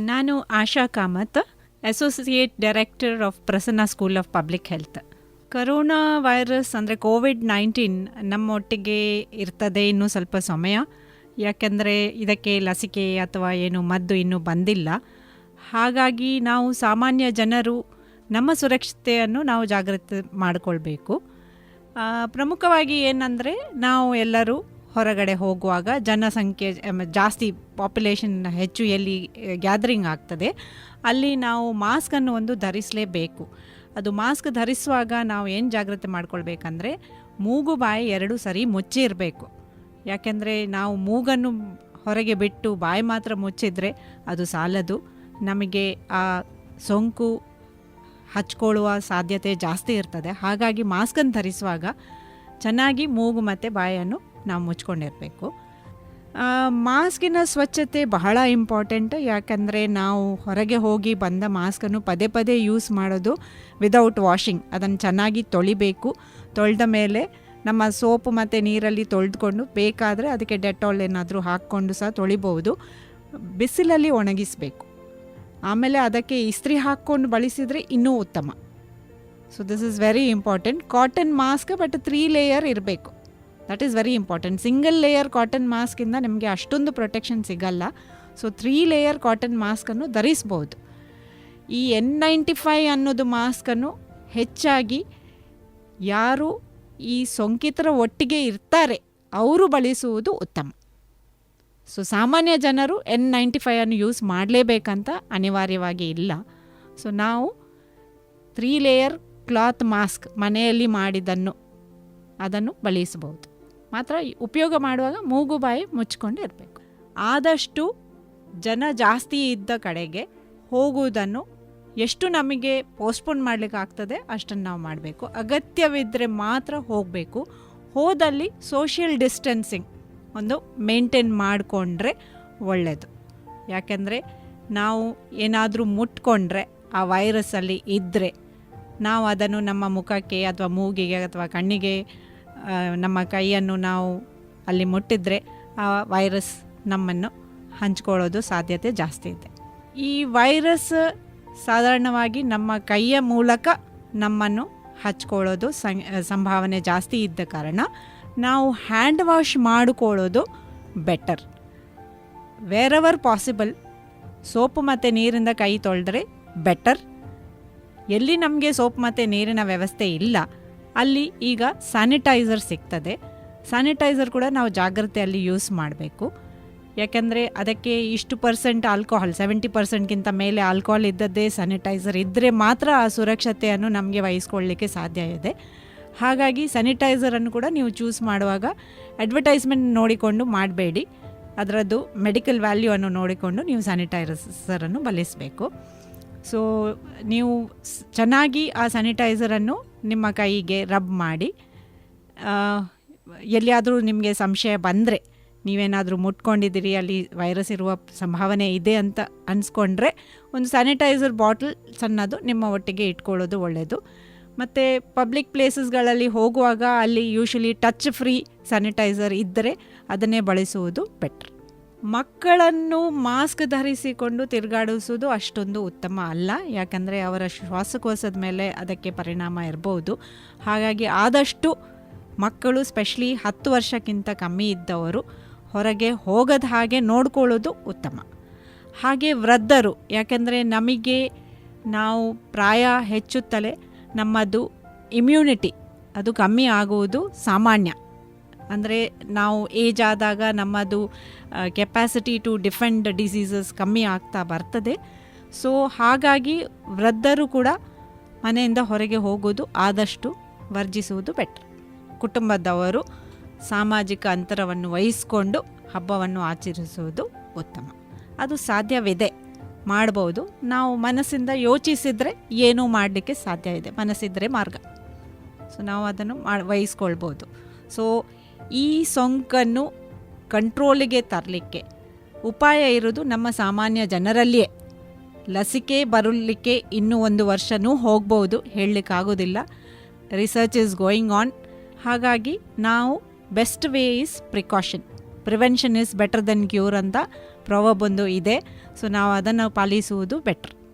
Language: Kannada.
ನಾನು Asha Kamath, associate director of Prasanna school of public health. Corona virus ಅಂದರೆ ಕೋವಿಡ್-19 ನಮ್ಮೊಟ್ಟಿಗೆ ಇರ್ತದೆ ಇನ್ನೂ ಸ್ವಲ್ಪ ಸಮಯ. ಯಾಕೆಂದರೆ ಇದಕ್ಕೆ ಲಸಿಕೆ ಅಥವಾ ಏನು ಮದ್ದು ಇನ್ನೂ ಬಂದಿಲ್ಲ. ಹಾಗಾಗಿ ನಾವು ಸಾಮಾನ್ಯ ಜನರು ನಮ್ಮ ಸುರಕ್ಷತೆಯನ್ನು ನಾವು ಜಾಗೃತಿ ಮಾಡಿಕೊಳ್ಬೇಕು. ಪ್ರಮುಖವಾಗಿ ಏನಂದರೆ ನಾವು ಎಲ್ಲರೂ ಹೊರಗಡೆ ಹೋಗುವಾಗ ಜನಸಂಖ್ಯೆ ಜಾಸ್ತಿ, ಪಾಪ್ಯುಲೇಷನ್ ಹೆಚ್ಚು ಎಲ್ಲಿ ಗ್ಯಾದರಿಂಗ್ ಆಗ್ತದೆ ಅಲ್ಲಿ ನಾವು ಮಾಸ್ಕನ್ನು ಒಂದು ಧರಿಸಲೇಬೇಕು. ಅದು ಮಾಸ್ಕ್ ಧರಿಸುವಾಗ ನಾವು ಏನು ಜಾಗ್ರತೆ ಮಾಡ್ಕೊಳ್ಬೇಕಂದ್ರೆ ಮೂಗು ಬಾಯಿ ಎರಡು ಸರಿ ಮುಚ್ಚಿರಬೇಕು. ಯಾಕೆಂದರೆ ನಾವು ಮೂಗನ್ನು ಹೊರಗೆ ಬಿಟ್ಟು ಬಾಯಿ ಮಾತ್ರ ಮುಚ್ಚಿದರೆ ಅದು ಸಾಲದು, ನಮಗೆ ಆ ಸೋಂಕು ಹಚ್ಕೊಳ್ಳುವ ಸಾಧ್ಯತೆ ಜಾಸ್ತಿ ಇರ್ತದೆ. ಹಾಗಾಗಿ ಮಾಸ್ಕನ್ನು ಧರಿಸುವಾಗ ಚೆನ್ನಾಗಿ ಮೂಗು ಮತ್ತು ಬಾಯನ್ನು ನಾವು ಮುಚ್ಕೊಂಡಿರಬೇಕು. ಮಾಸ್ಕಿನ ಸ್ವಚ್ಛತೆ ಬಹಳ ಇಂಪಾರ್ಟೆಂಟ್. ಯಾಕಂದರೆ ನಾವು ಹೊರಗೆ ಹೋಗಿ ಬಂದ ಮಾಸ್ಕನ್ನು ಪದೇ ಪದೇ ಯೂಸ್ ಮಾಡೋದು ವಿದೌಟ್ ವಾಷಿಂಗ್. ಅದನ್ನು ಚೆನ್ನಾಗಿ ತೊಳಿಬೇಕು. ತೊಳೆದ ಮೇಲೆ ನಮ್ಮ ಸೋಪು ಮತ್ತು ನೀರಲ್ಲಿ ತೊಳೆದುಕೊಂಡು ಬೇಕಾದರೆ ಅದಕ್ಕೆ ಡೆಟಾಲ್ ಏನಾದರೂ ಹಾಕ್ಕೊಂಡು ಸಹ ತೊಳಿಬೋದು. ಬಿಸಿಲಲ್ಲಿ ಒಣಗಿಸಬೇಕು. ಆಮೇಲೆ ಅದಕ್ಕೆ ಇಸ್ತ್ರಿ ಹಾಕ್ಕೊಂಡು ಬಳಸಿದರೆ ಇನ್ನೂ ಉತ್ತಮ. So this is very important. Cotton mask but 3 layer ಇರಬೇಕು. That is very important. Single layer cotton ಮಾಸ್ಕಿಂದ ನಿಮಗೆ ಅಷ್ಟೊಂದು ಪ್ರೊಟೆಕ್ಷನ್ ಸಿಗಲ್ಲ. ಸೊ 3 ಲೇಯರ್ ಕಾಟನ್ ಮಾಸ್ಕನ್ನು ಧರಿಸ್ಬೋದು. ಈ N95 ಅನ್ನೋದು ಮಾಸ್ಕನ್ನು ಹೆಚ್ಚಾಗಿ ಯಾರು ಈ ಸೋಂಕಿತರ ಒಟ್ಟಿಗೆ ಇರ್ತಾರೆ ಅವರು ಬಳಸುವುದು ಉತ್ತಮ. ಸೊ ಸಾಮಾನ್ಯ ಜನರು N95 ಅನ್ನು ಯೂಸ್ ಮಾಡಲೇಬೇಕಂತ ಅನಿವಾರ್ಯವಾಗಿ ಇಲ್ಲ. ಸೊ ನಾವು 3 ಲೇಯರ್ ಕ್ಲಾತ್ ಮಾಸ್ಕ್ ಮನೆಯಲ್ಲಿ ಮಾಡಿದ್ದನ್ನು ಅದನ್ನು ಬಳಸಬಹುದು. ಮಾತ್ರ ಉಪಯೋಗ ಮಾಡುವಾಗ ಮೂಗು ಬಾಯಿ ಮುಚ್ಕೊಂಡು ಇರಬೇಕು. ಆದಷ್ಟು ಜನ ಜಾಸ್ತಿ ಇದ್ದ ಕಡೆಗೆ ಹೋಗುವುದನ್ನು ಎಷ್ಟು ನಮಗೆ ಪೋಸ್ಟ್ಪೋನ್ ಮಾಡಲಿಕ್ಕೆ ಆಗ್ತದೆ ಅಷ್ಟನ್ನು ನಾವು ಮಾಡಬೇಕು. ಅಗತ್ಯವಿದ್ದರೆ ಮಾತ್ರ ಹೋಗಬೇಕು. ಹೋದಲ್ಲಿ ಸೋಷಿಯಲ್ ಡಿಸ್ಟೆನ್ಸಿಂಗ್ ಒಂದು ಮೇಂಟೈನ್ ಮಾಡಿಕೊಂಡ್ರೆ ಒಳ್ಳೆಯದು. ಯಾಕೆಂದರೆ ನಾವು ಏನಾದರೂ ಮುಟ್ಕೊಂಡ್ರೆ ಆ ವೈರಸ್ಸಲ್ಲಿ ಇದ್ದರೆ ನಾವು ಅದನ್ನು ನಮ್ಮ ಮುಖಕ್ಕೆ ಅಥವಾ ಮೂಗಿಗೆ ಅಥವಾ ಕಣ್ಣಿಗೆ ನಮ್ಮ ಕೈಯನ್ನು ನಾವು ಅಲ್ಲಿ ಮುಟ್ಟಿದರೆ ಆ ವೈರಸ್ ನಮ್ಮನ್ನು ಹಂಚ್ಕೊಳ್ಳೋದು ಸಾಧ್ಯತೆ ಜಾಸ್ತಿ ಇದೆ. ಈ ವೈರಸ್ ಸಾಧಾರಣವಾಗಿ ನಮ್ಮ ಕೈಯ ಮೂಲಕ ನಮ್ಮನ್ನು ಹಚ್ಕೊಳ್ಳೋದು ಸಂಭಾವನೆ ಜಾಸ್ತಿ ಇದ್ದ ಕಾರಣ ನಾವು ಹ್ಯಾಂಡ್ ವಾಶ್ ಮಾಡಿಕೊಳ್ಳೋದು ಬೆಟರ್. ವೇರೆವರ್ ಪಾಸಿಬಲ್ ಸೋಪು ಮತ್ತು ನೀರಿಂದ ಕೈ ತೊಳೆದ್ರೆ ಬೆಟರ್. ಎಲ್ಲಿ ನಮಗೆ ಸೋಪ್ ಮತ್ತು ನೀರಿನ ವ್ಯವಸ್ಥೆ ಇಲ್ಲ ಅಲ್ಲಿ ಈಗ ಸ್ಯಾನಿಟೈಸರ್ ಸಿಗ್ತದೆ. ಸ್ಯಾನಿಟೈಸರ್ ಕೂಡ ನಾವು ಜಾಗ್ರತೆಯಲ್ಲಿ ಯೂಸ್ ಮಾಡಬೇಕು. ಯಾಕೆಂದರೆ ಅದಕ್ಕೆ ಇಷ್ಟು % ಆಲ್ಕೋಹಾಲ್, 70%ಗಿಂತ ಮೇಲೆ ಆಲ್ಕೋಹಾಲ್ ಇದ್ದದ್ದೇ ಸ್ಯಾನಿಟೈಸರ್ ಇದ್ದರೆ ಮಾತ್ರ ಆ ಸುರಕ್ಷತೆಯನ್ನು ನಮಗೆ ವಹಿಸ್ಕೊಳ್ಳಲಿಕ್ಕೆ ಸಾಧ್ಯ ಇದೆ. ಹಾಗಾಗಿ ಸ್ಯಾನಿಟೈಸರನ್ನು ಕೂಡ ನೀವು ಚೂಸ್ ಮಾಡುವಾಗ ಅಡ್ವರ್ಟೈಸ್ಮೆಂಟ್ ನೋಡಿಕೊಂಡು ಮಾಡಬೇಡಿ. ಅದರದ್ದು ಮೆಡಿಕಲ್ ವ್ಯಾಲ್ಯೂ ನೋಡಿಕೊಂಡು ನೀವು ಸ್ಯಾನಿಟೈಸರನ್ನು ಬಳಸಬೇಕು. ಸೊ ನೀವು ಚೆನ್ನಾಗಿ ಆ ಸ್ಯಾನಿಟೈಸರನ್ನು ನಿಮ್ಮ ಕೈಗೆ ರಬ್ ಮಾಡಿ, ಎಲ್ಲಿಯಾದರೂ ನಿಮಗೆ ಸಂಶಯ ಬಂದರೆ, ನೀವೇನಾದರೂ ಮುಟ್ಕೊಂಡಿದ್ದೀರಿ ಅಲ್ಲಿ ವೈರಸ್ ಇರುವ ಸಂಭಾವನೆ ಇದೆ ಅಂತ ಅನಿಸ್ಕೊಂಡ್ರೆ ಒಂದು ಸ್ಯಾನಿಟೈಸರ್ ಬಾಟಲ್ ಸಣ್ಣದು ನಿಮ್ಮ ಒಟ್ಟಿಗೆ ಇಟ್ಕೊಳ್ಳೋದು ಒಳ್ಳೆಯದು. ಮತ್ತು ಪಬ್ಲಿಕ್ ಪ್ಲೇಸಸ್ಗಳಲ್ಲಿ ಹೋಗುವಾಗ ಅಲ್ಲಿ ಯೂಶಲಿ ಟಚ್ ಫ್ರೀ ಸ್ಯಾನಿಟೈಸರ್ ಇದ್ದರೆ ಅದನ್ನೇ ಬಳಸುವುದು ಬೆಟ್ರ್. ಮಕ್ಕಳನ್ನು ಮಾಸ್ಕ್ ಧರಿಸಿಕೊಂಡು ತಿರುಗಾಡಿಸೋದು ಅಷ್ಟೊಂದು ಉತ್ತಮ ಅಲ್ಲ. ಯಾಕಂದರೆ ಅವರ ಶ್ವಾಸಕೋಶದ ಮೇಲೆ ಅದಕ್ಕೆ ಪರಿಣಾಮ ಇರ್ಬೋದು. ಹಾಗಾಗಿ ಆದಷ್ಟು ಮಕ್ಕಳು ಸ್ಪೆಷಲಿ 10 ವರ್ಷಕ್ಕಿಂತ ಕಮ್ಮಿ ಇದ್ದವರು ಹೊರಗೆ ಹೋಗದ ಹಾಗೆ ನೋಡ್ಕೊಳ್ಳೋದು ಉತ್ತಮ. ಹಾಗೆ ವೃದ್ಧರು, ಯಾಕೆಂದರೆ ನಮಗೆ ನಾವು ಪ್ರಾಯ ಹೆಚ್ಚುತ್ತಲೇ ನಮ್ಮದು ಇಮ್ಯುನಿಟಿ ಅದು ಕಮ್ಮಿ ಆಗುವುದು ಸಾಮಾನ್ಯ. ಅಂದರೆ ನಾವು ಏಜ್ ಆದಾಗ ನಮ್ಮದು ಕೆಪಾಸಿಟಿ ಟು ಡಿಫೆಂಡ್ ಡಿಸೀಸಸ್ ಕಮ್ಮಿ ಆಗ್ತಾ ಬರ್ತದೆ. ಸೊ ಹಾಗಾಗಿ ವೃದ್ಧರು ಕೂಡ ಮನೆಯಿಂದ ಹೊರಗೆ ಹೋಗೋದು ಆದಷ್ಟು ವರ್ಜಿಸುವುದು ಬೆಟರ್. ಕುಟುಂಬದವರು ಸಾಮಾಜಿಕ ಅಂತರವನ್ನು ವಹಿಸಿಕೊಂಡು ಹಬ್ಬವನ್ನು ಆಚರಿಸುವುದು ಉತ್ತಮ. ಅದು ಸಾಧ್ಯವಿದೆ, ಮಾಡ್ಬೋದು. ನಾವು ಮನಸ್ಸಿಂದ ಯೋಚಿಸಿದರೆ ಏನೂ ಮಾಡಲಿಕ್ಕೆ ಸಾಧ್ಯ ಇದೆ. ಮನಸ್ಸಿದ್ದರೆ ಮಾರ್ಗ. ಸೊ ನಾವು ಅದನ್ನು ವಹಿಸ್ಕೊಳ್ಬೋದು. ಸೊ ಈ ಸೋಂಕನ್ನು ಕಂಟ್ರೋಲಿಗೆ ತರಲಿಕ್ಕೆ ಉಪಾಯ ಇರೋದು ನಮ್ಮ ಸಾಮಾನ್ಯ ಜನರಲ್ಲಿಯೇ. ಲಸಿಕೆ ಬರಲಿಕ್ಕೆ ಇನ್ನೂ 1 ವರ್ಷವೂ ಹೋಗ್ಬೋದು, ಹೇಳಲಿಕ್ಕಾಗೋದಿಲ್ಲ. Research is going on. ಹಾಗಾಗಿ ನಾವು best way is precaution. Prevention is better than cure ಅಂತ ಪ್ರೊವರ್ಬ್ ಒಂದು ಇದೆ. ಸೊ ನಾವು ಅದನ್ನು ಪಾಲಿಸುವುದು ಬೆಟ್ರ್.